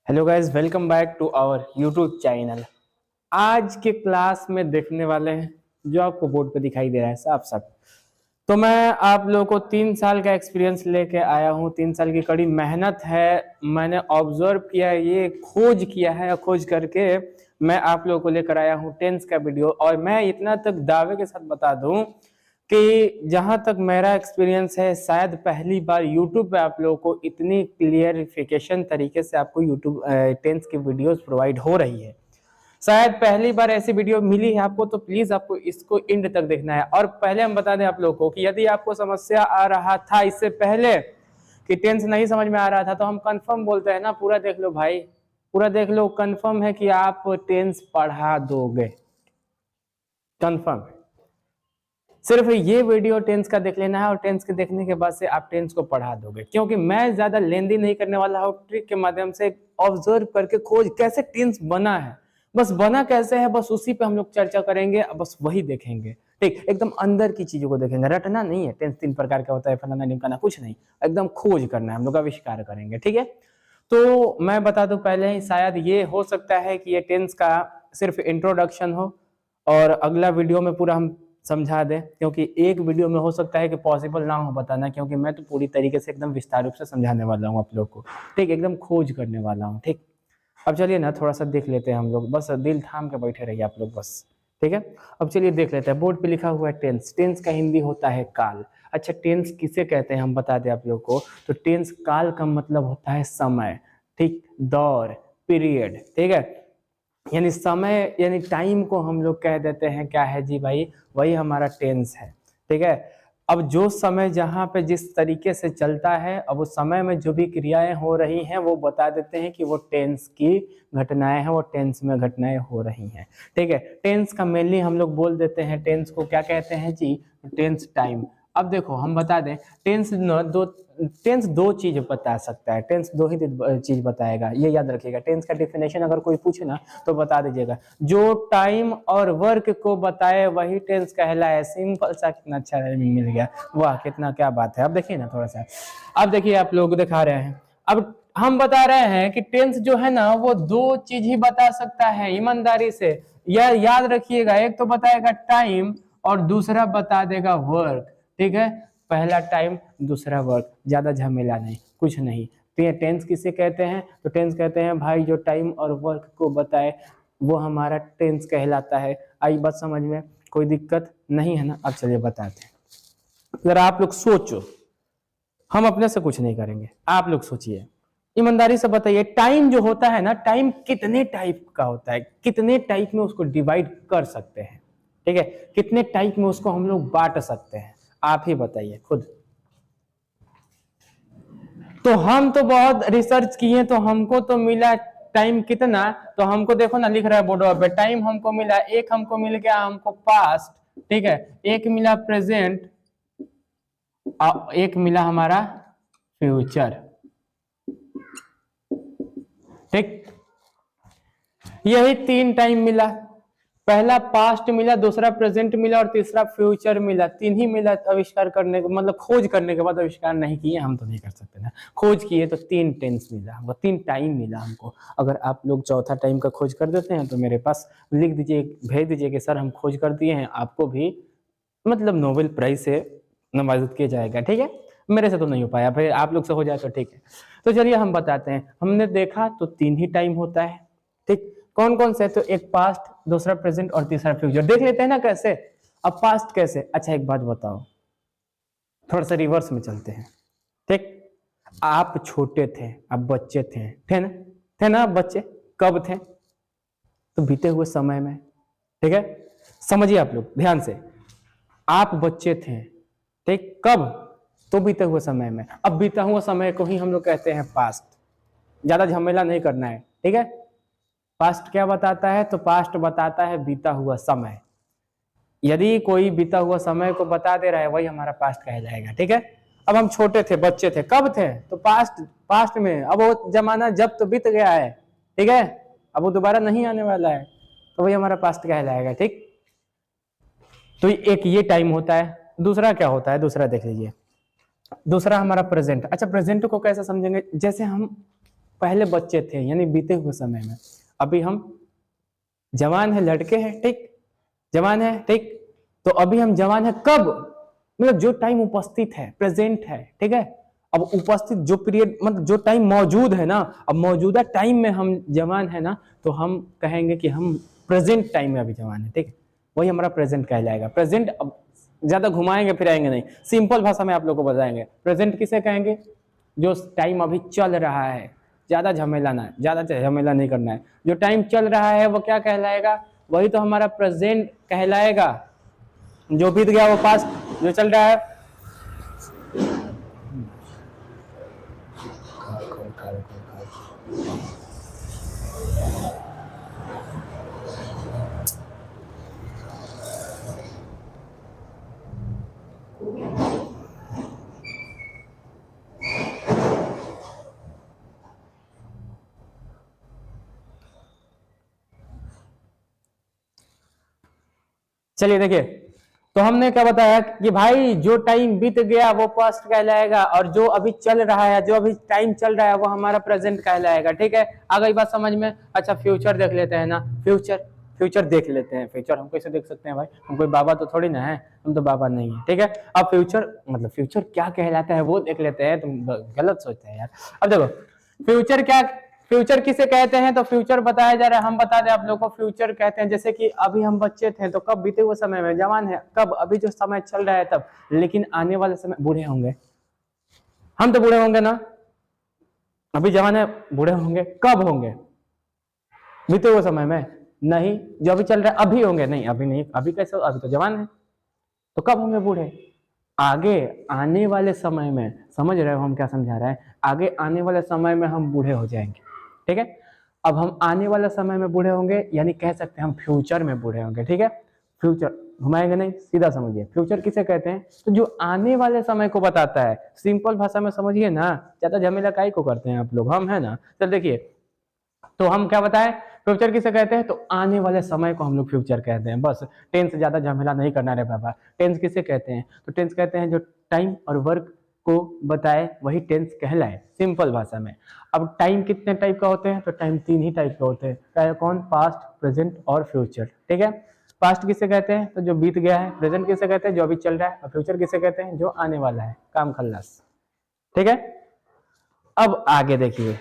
Hello guys, welcome back to our YouTube channel. आज के class में देखने वाले हैं जो आपको बोर्ड पे दिखाई दे रहा है साफ साफ। तो मैं आप लोगों को 3 साल का एक्सपीरियंस लेके आया हूँ। 3 साल की कड़ी मेहनत है, मैंने ऑब्जर्व किया है, ये खोज किया है, खोज करके मैं आप लोगों को लेकर आया हूँ टेंस का वीडियो। और मैं इतना तक दावे के साथ बता दूं कि जहां तक मेरा एक्सपीरियंस है, शायद पहली बार यूट्यूब पे आप लोगों को इतनी क्लियरिफिकेशन तरीके से आपको यूट्यूब टेंस की वीडियोस प्रोवाइड हो रही है। शायद पहली बार ऐसी वीडियो मिली है आपको, तो प्लीज आपको इसको एंड तक देखना है। और पहले हम बता दें आप लोगों को कि यदि आपको समस्या आ रहा था इससे पहले कि टेंस नहीं समझ में आ रहा था, तो हम कंफर्म बोलते हैं ना, पूरा देख लो भाई, पूरा देख लो। कंफर्म है कि आप टेंस पढ़ा दोगे, कंफर्म है। सिर्फ ये वीडियो टेंस का देख लेना है और टेंस के देखने के बाद से आप टेंस को पढ़ा दोगे, क्योंकि मैं ज्यादा लेंदी नहीं करने वाला हूँ। ट्रिक के माध्यम से ऑब्जर्व करके खोज कैसे टेंस बना है, बस बना कैसे है, बस उसी पे हम लोग चर्चा करेंगे, बस वही देखेंगे। ठीक, एकदम अंदर की चीजों को देखेंगे, रटना नहीं है। टेंस 3 प्रकार का होता है, फलाना ढिमकाना कुछ नहीं, एकदम खोज करना है, हम लोग आविष्कार करेंगे। ठीक है, तो मैं बता दूं पहले ही, शायद ये हो सकता है कि ये टेंस का सिर्फ इंट्रोडक्शन हो और अगला वीडियो में पूरा हम समझा दें, क्योंकि एक वीडियो में हो सकता है कि पॉसिबल ना हो बताना, क्योंकि मैं तो पूरी तरीके से एकदम विस्तार रूप से समझाने वाला हूँ आप लोग को। ठीक, एकदम खोज करने वाला हूँ। ठीक, अब चलिए ना थोड़ा सा देख लेते हैं हम लोग, बस दिल थाम के बैठे रहिए आप लोग बस। ठीक है, अब चलिए देख लेते हैं। बोर्ड पे लिखा हुआ है टेंस। टेंस का हिंदी होता है काल। अच्छा, टेंस किसे कहते हैं हम बता दें आप लोग को। तो टेंस काल का मतलब होता है समय, ठीक, दौर, पीरियड। ठीक है, यानी समय, यानी टाइम को हम लोग कह देते हैं क्या है जी भाई, वही हमारा टेंस है। ठीक है, अब जो समय जहां पे जिस तरीके से चलता है, अब उस समय में जो भी क्रियाएं हो रही हैं वो बता देते हैं कि वो टेंस की घटनाएं हैं, वो टेंस में घटनाएं हो रही हैं। ठीक है, टेंस का मेनली हम लोग बोल देते हैं, टेंस को क्या कहते हैं जी, टेंस टाइम। अब देखो हम बता दें, टेंस दो चीज बता सकता है, टेंस दो ही चीज बताएगा, ये याद रखिएगा। टेंस का डिफिनेशन अगर कोई पूछे ना तो बता दीजिएगा, जो टाइम और वर्क को बताए वही टेंस कहलाए। सिंपल सा, कितना अच्छा मिल गया, वाह कितना, क्या बात है। अब देखिए ना थोड़ा सा, अब देखिए आप लोग दिखा रहे हैं। अब हम बता रहे हैं कि टेंस जो है ना वो दो चीज ही बता सकता है, ईमानदारी से यह याद रखिएगा। एक तो बताएगा टाइम और दूसरा बता देगा वर्क। ठीक है, पहला टाइम दूसरा वर्क, ज्यादा झमेला नहीं, कुछ नहीं। तो ये टेंस किसे कहते हैं, तो टेंस कहते हैं भाई जो टाइम और वर्क को बताए वो हमारा टेंस कहलाता है। आई बात समझ में, कोई दिक्कत नहीं है ना। अब चलिए बताते हैं, जरा आप लोग सोचो, हम अपने से कुछ नहीं करेंगे, आप लोग सोचिए, ईमानदारी से बताइए, टाइम जो होता है ना, टाइम कितने टाइप का होता है, कितने टाइप में उसको डिवाइड कर सकते हैं। ठीक है, कितने टाइप में उसको हम लोग बांट सकते हैं, आप ही बताइए खुद। तो हम तो बहुत रिसर्च किए, तो हमको तो मिला टाइम कितना, तो हमको देखो ना लिख रहा है बोर्ड पे, टाइम हमको मिला, एक हमको मिल गया हमको पास्ट, ठीक है, एक मिला प्रेजेंट, एक मिला हमारा फ्यूचर। ठीक, यही 3 टाइम मिला, पहला पास्ट मिला, दूसरा प्रेजेंट मिला और तीसरा फ्यूचर मिला। 3 ही मिला आविष्कार करने को, मतलब खोज करने के बाद, आविष्कार नहीं किए हम तो नहीं कर सकते ना, खोज किए तो 3 टेंस मिला हमको, 3 टाइम मिला हमको। अगर आप लोग चौथा टाइम का खोज कर देते हैं तो मेरे पास लिख दीजिए, भेज दीजिए कि सर हम खोज कर दिए हैं, आपको भी मतलब नोबेल प्राइज से नवाजित किया जाएगा। ठीक है, मेरे से तो नहीं हो पाया, फिर आप लोग से हो जाए तो ठीक है। तो चलिए हम बताते हैं, हमने देखा तो 3 ही टाइम होता है। ठीक, कौन कौन से, तो एक पास्ट, दूसरा प्रेजेंट और तीसरा फ्यूचर। देख लेते हैं ना कैसे। अब पास्ट कैसे, अच्छा एक बात बताओ, थोड़ा सा रिवर्स में चलते हैं। ठीक, आप छोटे थे, आप बच्चे थे ना आप बच्चे, कब थे, तो बीते हुए समय में। ठीक है, समझिए आप लोग ध्यान से, आप बच्चे थे, ठीक, कब, तो बीते हुए समय में। अब बीता हुआ समय को ही हम लोग कहते हैं पास्ट, ज्यादा झमेला नहीं करना है। ठीक है, पास्ट क्या बताता है, तो पास्ट बताता है बीता हुआ समय। यदि कोई बीता हुआ समय को बता दे रहा है वही हमारा पास्ट कहलाएगा। ठीक है, अब हम छोटे थे, बच्चे थे, कब थे, तो पास्ट, पास्ट में। अब वो जमाना जब तो बीत गया है, ठीक है, अब वो दोबारा नहीं आने वाला है, तो वही हमारा पास्ट कहलाएगा। ठीक, तो एक ये टाइम होता है। दूसरा क्या होता है, दूसरा देख लीजिए, दूसरा हमारा प्रेजेंट। अच्छा, प्रेजेंट को कैसे समझेंगे, जैसे हम पहले बच्चे थे यानी बीते हुए समय में, अभी हम जवान है, लड़के हैं, ठीक, जवान है, ठीक। तो अभी हम जवान है कब, मतलब जो टाइम उपस्थित है, प्रेजेंट है, ठीक है। अब उपस्थित जो पीरियड, मतलब जो टाइम मौजूद है ना, अब मौजूदा टाइम में हम जवान है ना, तो हम कहेंगे कि हम प्रेजेंट टाइम में अभी जवान है, ठीक है। वही हमारा प्रेजेंट कहलाएगा। प्रेजेंट अब ज्यादा घुमाएंगे फिराएंगे नहीं, सिंपल भाषा में आप लोग को बताएंगे। प्रेजेंट किसे कहेंगे, जो टाइम अभी चल रहा है, ज्यादा झमेला ना, ज्यादा झमेला नहीं करना है, जो टाइम चल रहा है वो क्या कहलाएगा, वही तो हमारा प्रेजेंट कहलाएगा। जो बीत गया वो पास्ट, जो चल रहा है चलिए देखिए, तो हमने क्या बताया कि भाई जो टाइम बीत गया वो पास्ट कहलाएगा, और जो अभी चल रहा है, जो अभी टाइम चल रहा है वो हमारा प्रेजेंट कहलाएगा, ठीक है। आ गई बात समझ में। अच्छा फ्यूचर देख लेते हैं ना, फ्यूचर, फ्यूचर देख लेते हैं। फ्यूचर हम कैसे देख सकते हैं भाई, हम कोई बाबा तो थोड़ी ना है, हम तो बाबा नहीं है, ठीक है। अब फ्यूचर मतलब फ्यूचर क्या कहलाता है वो देख लेते हैं। तुम गलत सोचते हैं यार। अब देखो फ्यूचर क्या, फ्यूचर किसे कहते हैं, तो फ्यूचर बताया जा रहा है, हम बता दें आप लोगों को। फ्यूचर कहते हैं जैसे कि अभी हम बच्चे थे तो कब, बीते हुए समय में, जवान है कब, अभी जो समय चल रहा है तब, लेकिन आने वाले समय बूढ़े होंगे, हम तो बूढ़े होंगे ना। अभी जवान है, बूढ़े होंगे, कब होंगे, बीते हुए समय में नहीं, जो अभी चल रहा है अभी होंगे, नहीं अभी नहीं, अभी कैसे, अभी तो जवान है, तो कब होंगे बूढ़े, आगे आने वाले समय में। समझ रहे हो हम क्या समझा रहे हैं, आगे आने वाले समय में हम बूढ़े हो जाएंगे, ठीक है। अब हम आने वाले समय में बूढ़े होंगे, यानी कह सकते हैं हम फ्यूचर में बूढ़े होंगे, ठीक है। फ्यूचर घुमाएंगे नहीं, सीधा समझिए। फ्यूचर किसे कहते हैं, तो जो आने वाले समय को बताता है, सिंपल भाषा में समझिए ना, ज्यादा झमेला काहे को करते हैं आप लोग, हम है ना। चल देखिए, तो हम क्या बताएं, फ्यूचर किसे कहते हैं, तो आने वाले समय को हम लोग फ्यूचर कहते हैं, बस। टेंस ज्यादा झमेला नहीं करना रे बाबा। टेंस किसे कहते हैं, तो टेंस कहते हैं जो टाइम और वर्क को बताए वही टेंस कहलाए, सिंपल भाषा में। अब टाइम कितने टाइप का होते हैं, तो टाइम 3 ही टाइप का होते हैं, कौन, पास्ट, प्रेजेंट और फ्यूचर, ठीक है। पास्ट किसे कहते हैं, तो जो बीत गया है। प्रेजेंट किसे कहते हैं, जो अभी चल रहा है। और फ्यूचर किसे कहते हैं, जो आने वाला है, काम खल्लास, ठीक है। अब आगे देखिए,